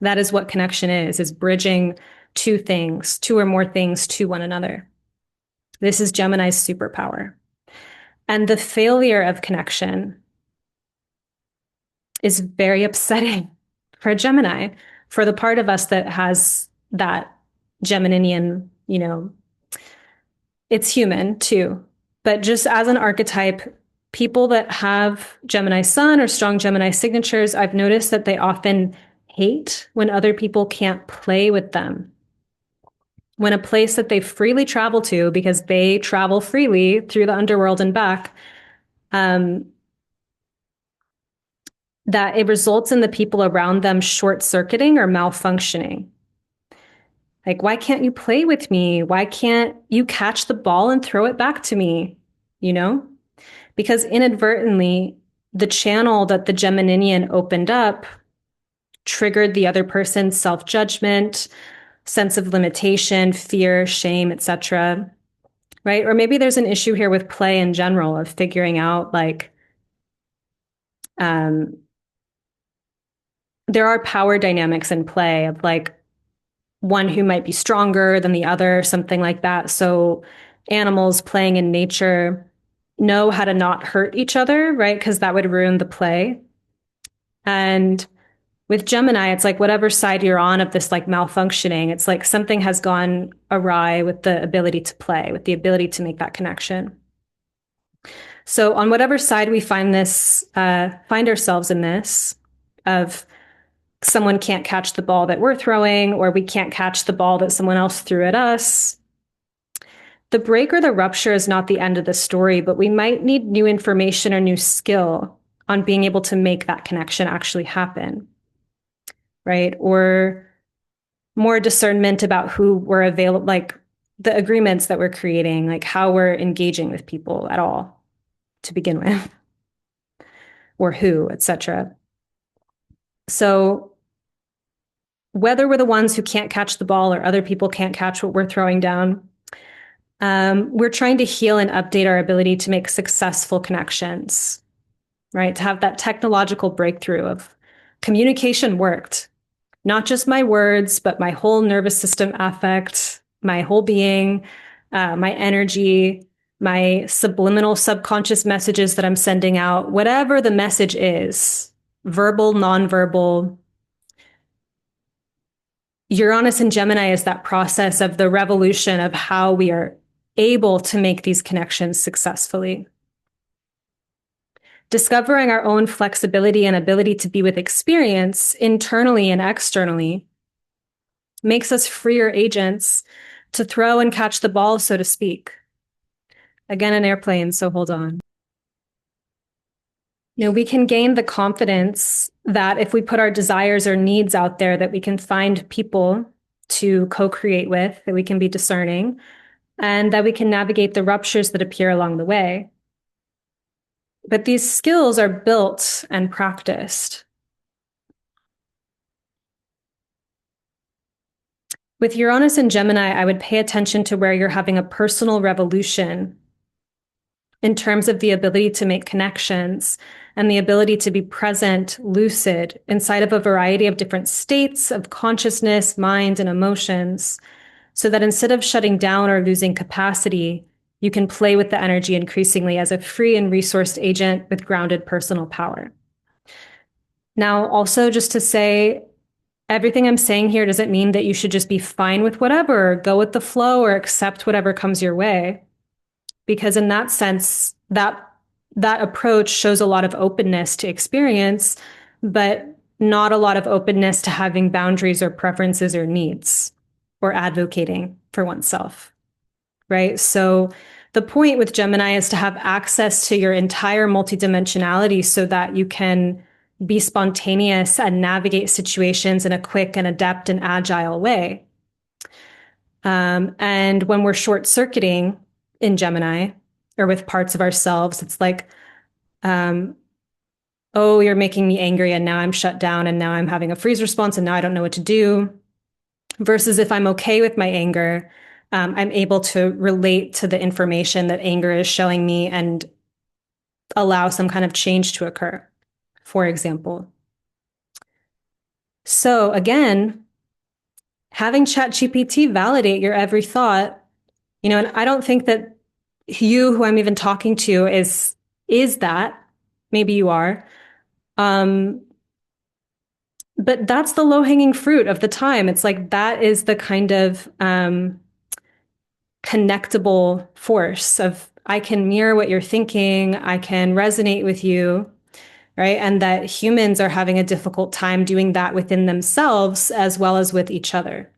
That is what connection is bridging two things, two or more things to one another. This is Gemini's superpower. And the failure of connection is very upsetting for Gemini, for the part of us that has that Geminian, it's human too. But just as an archetype, people that have Gemini sun or strong Gemini signatures, I've noticed that they often hate when other people can't play with them. When a place that they freely travel to, because they travel freely through the underworld and back, that it results in the people around them short circuiting or malfunctioning. Like, why can't you play with me? Why can't you catch the ball and throw it back to me? Because inadvertently, the channel that the Geminian opened up triggered the other person's self-judgment, sense of limitation, fear, shame, etc. Right? Or maybe there's an issue here with play in general of figuring out like there are power dynamics in play of like one who might be stronger than the other, something like that. So animals playing in nature know how to not hurt each other, right? Because that would ruin the play. And With Gemini, it's like whatever side you're on of this like malfunctioning, it's like something has gone awry with the ability to play, with the ability to make that connection. So on whatever side we find ourselves in this, of someone can't catch the ball that we're throwing, or we can't catch the ball that someone else threw at us, the break or the rupture is not the end of the story, but we might need new information or new skill on being able to make that connection actually happen, right? Or more discernment about who we're available, like the agreements that we're creating, like how we're engaging with people at all to begin with, or who, etc. So whether we're the ones who can't catch the ball or other people can't catch what we're throwing down, we're trying to heal and update our ability to make successful connections, right? To have that technological breakthrough of communication worked, not just my words, but my whole nervous system affect, my whole being, my energy, my subliminal subconscious messages that I'm sending out, whatever the message is, verbal, nonverbal. Uranus and Gemini is that process of the revolution of how we are able to make these connections successfully. Discovering our own flexibility and ability to be with experience internally and externally makes us freer agents to throw and catch the ball, so to speak. Again, an airplane, so hold on. We can gain the confidence that if we put our desires or needs out there, that we can find people to co-create with, that we can be discerning, and that we can navigate the ruptures that appear along the way. But these skills are built and practiced. With Uranus and Gemini, I would pay attention to where you're having a personal revolution in terms of the ability to make connections and the ability to be present, lucid, inside of a variety of different states of consciousness, mind, and emotions, so that instead of shutting down or losing capacity, you can play with the energy increasingly as a free and resourced agent with grounded personal power. Now, also just to say, everything I'm saying here doesn't mean that you should just be fine with whatever, or go with the flow, or accept whatever comes your way. Because in that sense, that approach shows a lot of openness to experience, but not a lot of openness to having boundaries or preferences or needs, or advocating for oneself, right? So the point with Gemini is to have access to your entire multidimensionality so that you can be spontaneous and navigate situations in a quick and adept and agile way. And when we're short circuiting in Gemini or with parts of ourselves, it's like, oh, you're making me angry and now I'm shut down and now I'm having a freeze response and now I don't know what to do. Versus if I'm okay with my anger, I'm able to relate to the information that anger is showing me and allow some kind of change to occur, for example. So again, having ChatGPT validate your every thought, and I don't think that you, who I'm even talking to, is that. Maybe you are. But that's the low-hanging fruit of the time. It's like that is the kind of connectable force of I can mirror what you're thinking, I can resonate with you, right? And that humans are having a difficult time doing that within themselves as well as with each other.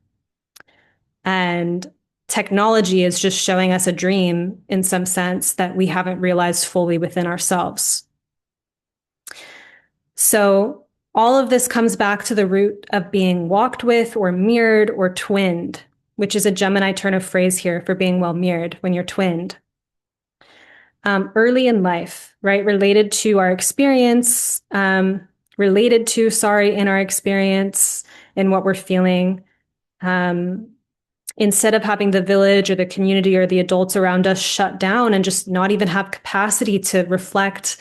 And technology is just showing us a dream in some sense that we haven't realized fully within ourselves. So all of this comes back to the root of being walked with or mirrored or twinned, which is a Gemini turn of phrase here for being well mirrored when you're twinned. Early in life, right? Related to our experience, in our experience and what we're feeling. Instead of having the village or the community or the adults around us shut down and just not even have capacity to reflect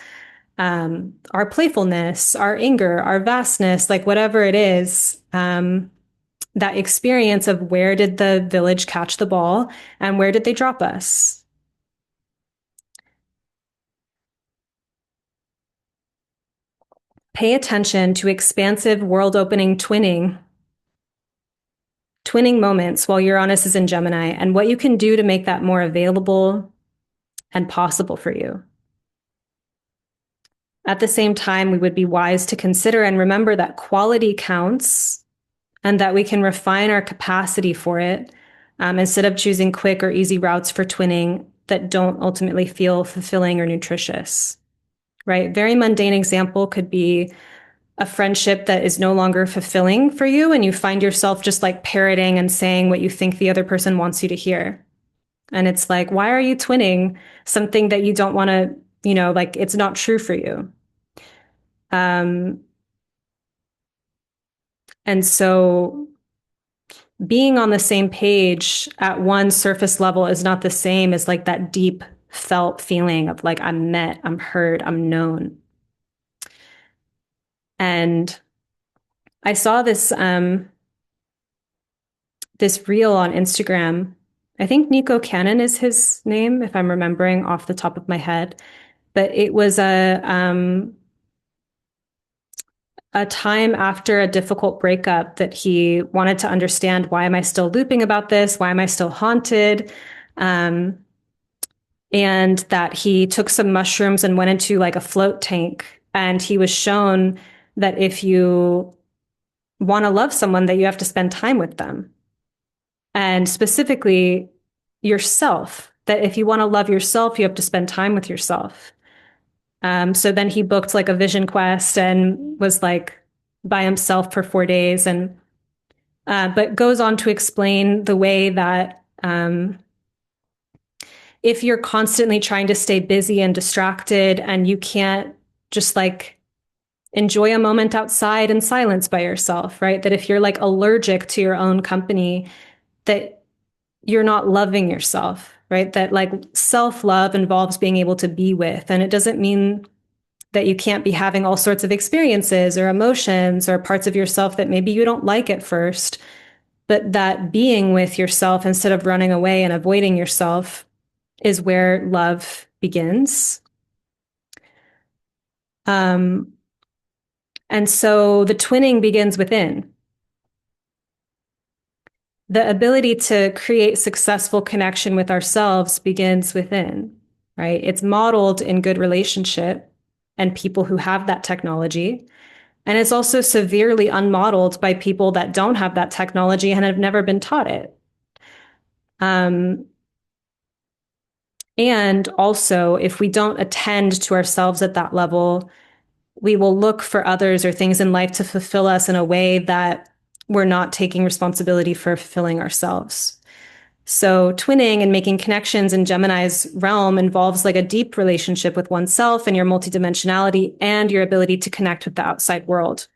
our playfulness, our anger, our vastness, like whatever it is, that experience of where did the village catch the ball and where did they drop us? Pay attention to expansive world-opening twinning moments while Uranus is in Gemini and what you can do to make that more available and possible for you. At the same time, we would be wise to consider and remember that quality counts and that we can refine our capacity for it instead of choosing quick or easy routes for twinning that don't ultimately feel fulfilling or nutritious, right? Very mundane example could be a friendship that is no longer fulfilling for you and you find yourself just like parroting and saying what you think the other person wants you to hear. And it's like, why are you twinning something that you don't want to, like it's not true for you? Um, and so being on the same page at one surface level is not the same as like that deep felt feeling of like, I'm met, I'm heard, I'm known. And I saw this reel on Instagram. I think Nico Cannon is his name, if I'm remembering off the top of my head. But it was a time after a difficult breakup that he wanted to understand, why am I still looping about this? Why am I still haunted? And that he took some mushrooms and went into like a float tank. And he was shown that if you want to love someone, that you have to spend time with them. And specifically yourself, that if you want to love yourself, you have to spend time with yourself. So then he booked like a vision quest and was like by himself for 4 days, and but goes on to explain the way that if you're constantly trying to stay busy and distracted and you can't just like enjoy a moment outside in silence by yourself, right? That if you're like allergic to your own company, that you're not loving yourself, right? That like self-love involves being able to be with, and it doesn't mean that you can't be having all sorts of experiences or emotions or parts of yourself that maybe you don't like at first, but that being with yourself instead of running away and avoiding yourself is where love begins. Um, and so the twinning begins within. The ability to create successful connection with ourselves begins within, right? It's modeled in good relationship and people who have that technology. And it's also severely unmodeled by people that don't have that technology and have never been taught it. Um, and also, if we don't attend to ourselves at that level, we will look for others or things in life to fulfill us in a way that we're not taking responsibility for fulfilling ourselves. So twinning and making connections in Gemini's realm involves like a deep relationship with oneself and your multidimensionality and your ability to connect with the outside world,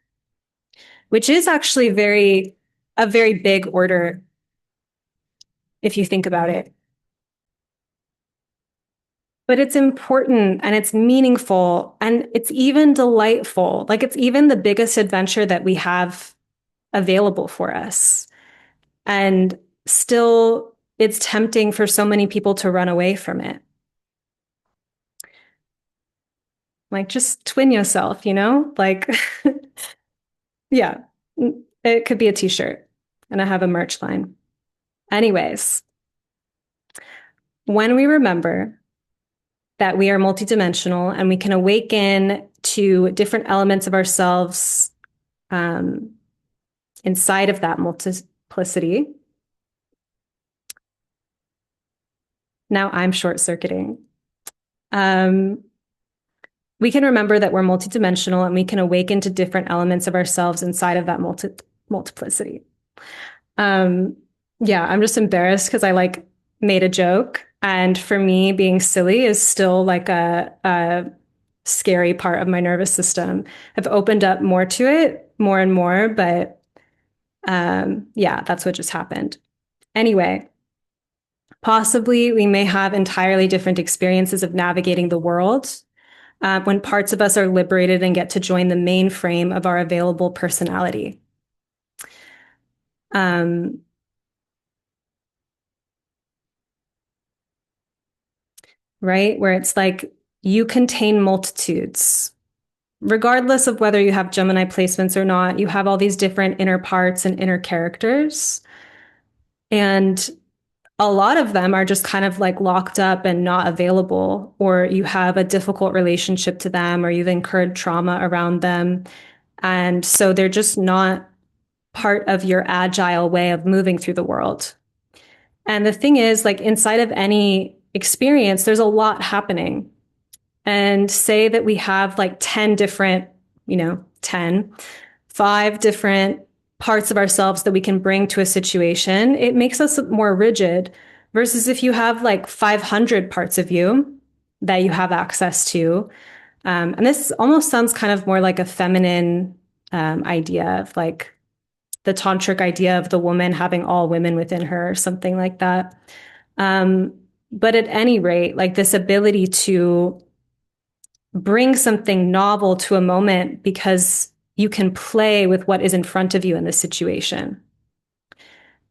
which is actually a very big order if you think about it. But it's important and it's meaningful and it's even delightful. Like it's even the biggest adventure that we have available for us. And still, it's tempting for so many people to run away from it. Like just twin yourself, Like, yeah, it could be a t-shirt and I have a merch line. Anyways, when we remember that we are multidimensional and we can awaken to different elements of ourselves inside of that multiplicity. Now I'm short circuiting. We can remember that we're multidimensional and we can awaken to different elements of ourselves inside of that multiplicity. Yeah, I'm just embarrassed because I like made a joke. And for me, being silly is still like a scary part of my nervous system. I've opened up more to it more and more, but yeah, that's what just happened. Anyway, possibly we may have entirely different experiences of navigating the world when parts of us are liberated and get to join the mainframe of our available personality. Right? Where it's like you contain multitudes. regardless of whether you have Gemini placements or not, you have all these different inner parts and inner characters. And a lot of them are just kind of like locked up and not available, or you have a difficult relationship to them, or you've incurred trauma around them. And so they're just not part of your agile way of moving through the world. And the thing is, like inside of any experience, there's a lot happening. And say that we have like 10 different, 10, 5 different parts of ourselves that we can bring to a situation, it makes us more rigid versus if you have like 500 parts of you that you have access to. And this almost sounds kind of more like a feminine idea of like the tantric idea of the woman having all women within her or something like that. But at any rate, like this ability to bring something novel to a moment because you can play with what is in front of you in the situation.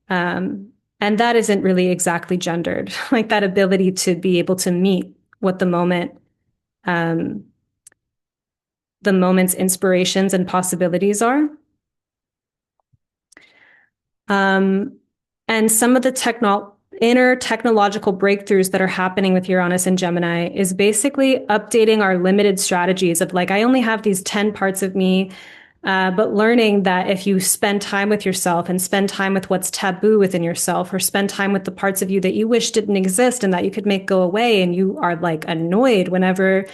And that isn't really exactly gendered, like that ability to be able to meet what um, the moment's inspirations and possibilities are. And some of the inner technological breakthroughs that are happening with Uranus and Gemini is basically updating our limited strategies of like, I only have these 10 parts of me, but learning that if you spend time with yourself and spend time with what's taboo within yourself, or spend time with the parts of you that you wish didn't exist and that you could make go away, and you are like annoyed whenever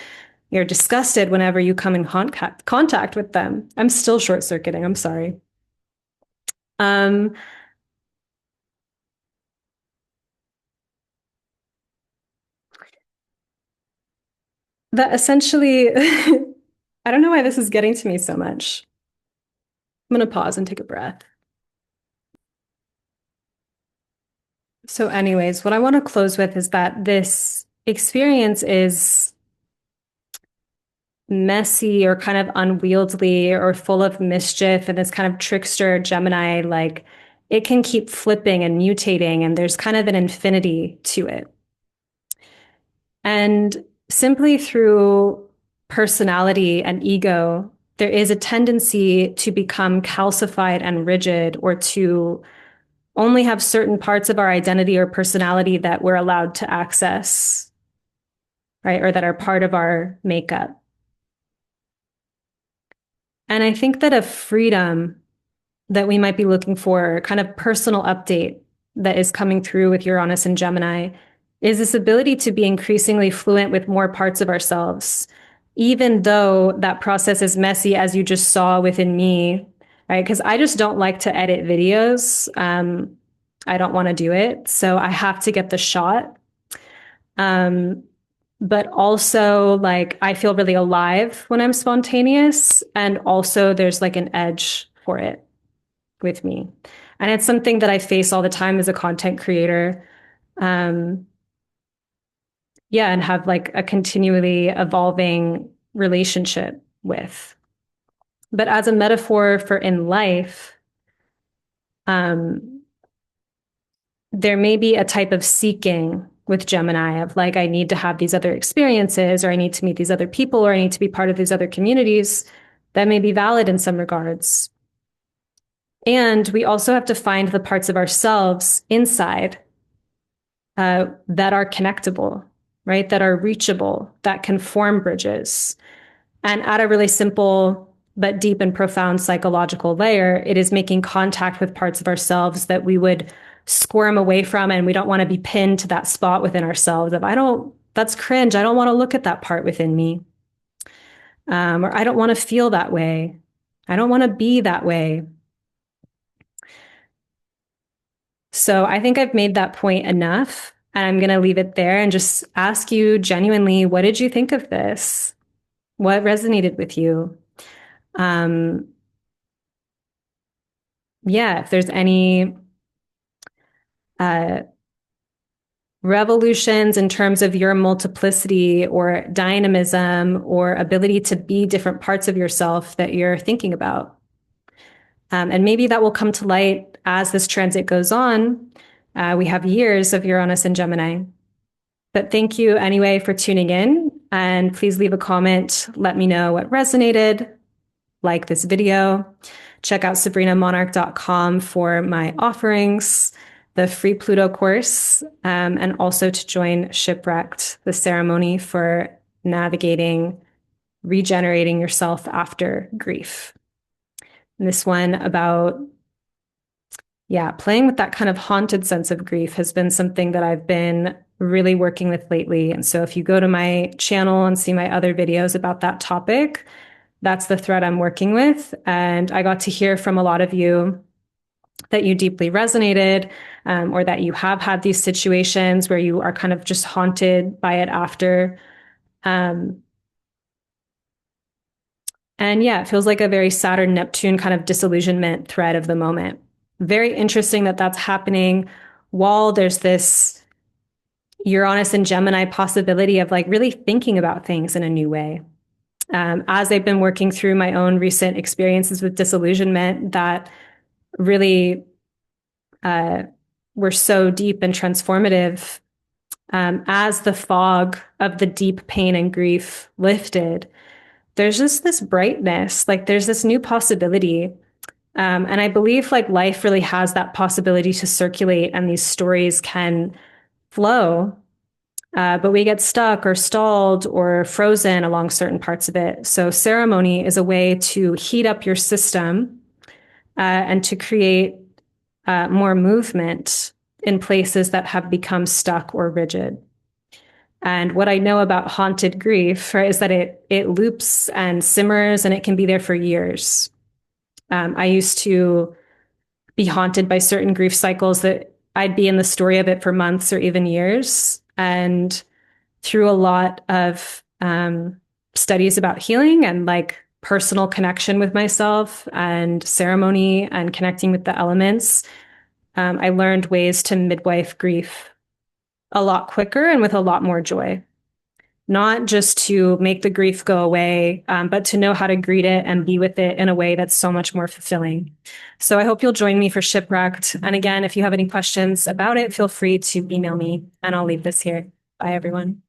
you're disgusted whenever you come in contact with them. I'm still short circuiting. I'm sorry. Um, that essentially, I don't know why this is getting to me so much. I'm going to pause and take a breath. So, anyways, what I want to close with is that this experience is messy or kind of unwieldy or full of mischief and this kind of trickster Gemini, like it can keep flipping and mutating, and there's kind of an infinity to it. And simply through personality and ego, there is a tendency to become calcified and rigid, or to only have certain parts of our identity or personality that we're allowed to access, right? Or that are part of our makeup. And I think that a freedom that we might be looking for, kind of personal update that is coming through with Uranus and Gemini, is this ability to be increasingly fluent with more parts of ourselves, even though that process is messy, as you just saw within me, right? Because I just don't like to edit videos. I don't want to do it. So I have to get the shot. Um, but also, like, I feel really alive when I'm spontaneous. And also, there's like an edge for it with me. And it's something that I face all the time as a content creator. Um, yeah, and have like a continually evolving relationship with. But as a metaphor for in life, um, there may be a type of seeking with Gemini of like, I need to have these other experiences, or I need to meet these other people, or I need to be part of these other communities that may be valid in some regards. And we also have to find the parts of ourselves inside that are connectable, right? That are reachable, that can form bridges. And at a really simple but deep and profound psychological layer, it is making contact with parts of ourselves that we would squirm away from, and we don't want to be pinned to that spot within ourselves of, that's cringe. I don't want to look at that part within me. Or I don't want to feel that way. I don't want to be that way. So I think I've made that point enough, and I'm going to leave it there and just ask you genuinely, what did you think of this? What resonated with you? Um, yeah, if there's any uh, revolutions in terms of your multiplicity or dynamism or ability to be different parts of yourself that you're thinking about. And maybe that will come to light as this transit goes on. We have years of Uranus and Gemini. But thank you anyway for tuning in. And please leave a comment. Let me know what resonated, like this video. Check out sabrinamonarch.com for my offerings, the free Pluto course, and also to join Shipwrecked, the ceremony for navigating, regenerating yourself after grief. And this one about, yeah, playing with that kind of haunted sense of grief has been something that I've been really working with lately. And so if you go to my channel and see my other videos about that topic, that's the thread I'm working with. And I got to hear from a lot of you that you deeply resonated, or that you have had these situations where you are kind of just haunted by it after. And yeah, it feels like a very Saturn Neptune kind of disillusionment thread of the moment. Very interesting that that's happening while there's this Uranus and Gemini possibility of like really thinking about things in a new way. As I've been working through my own recent experiences with disillusionment that really were so deep and transformative, as the fog of the deep pain and grief lifted, there's just this brightness, like there's this new possibility. And I believe like life really has that possibility to circulate and these stories can flow. But we get stuck or stalled or frozen along certain parts of it. So ceremony is a way to heat up your system, and to create more movement in places that have become stuck or rigid. And what I know about haunted grief, right, is that it loops and simmers and it can be there for years. I used to be haunted by certain grief cycles that I'd be in the story of it for months or even years. And through a lot of studies about healing and like personal connection with myself and ceremony and connecting with the elements, I learned ways to midwife grief a lot quicker and with a lot more joy. Not just to make the grief go away, but to know how to greet it and be with it in a way that's so much more fulfilling. So I hope you'll join me for Shipwrecked. And again, if you have any questions about it, feel free to email me and I'll leave this here. Bye, everyone.